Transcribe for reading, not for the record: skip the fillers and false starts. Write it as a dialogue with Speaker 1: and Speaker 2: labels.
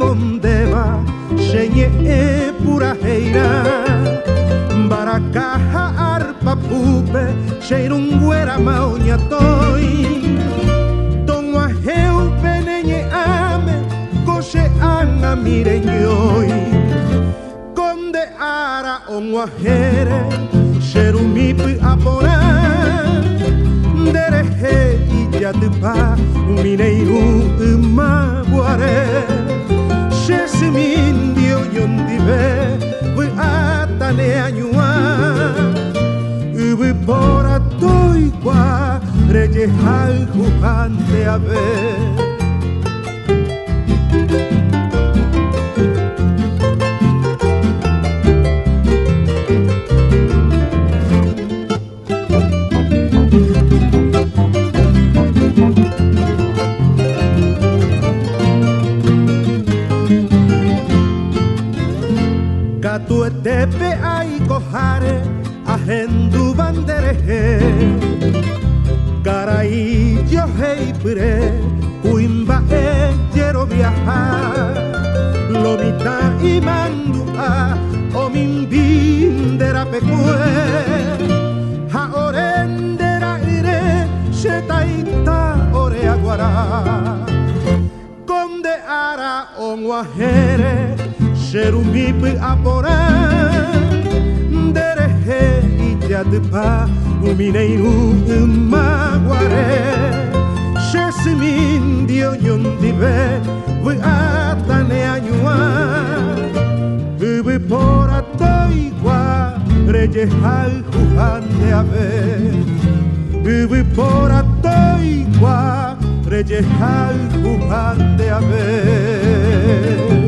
Speaker 1: donde va, xeñe pura heira, baracaja arpa pupe, xeirunguera mauña toi, ton ajeu peneñe ame, coche anga mireñoi, conde ara onguajere, xerumipi apora, dereje y yatpa, mineiru maguare, xesimindio yondive, vi atane añua, ubi por atoigua, reyejal jujante a ver. Tu etepe ay cojare ajendu bandereje caray yo hey pire uimba quiero viajar lo mita y mandu a o min bindera pecue ha orendera ire shetaita ore aguara conde ara onguajere xerumipi apora, dereje y yatpa, mineiru maguare, xesimindio yondive, vi atane añua, vivi por atoigua, reyejal jujante a ver, vivi por atoigua, reyejal jujante a ver.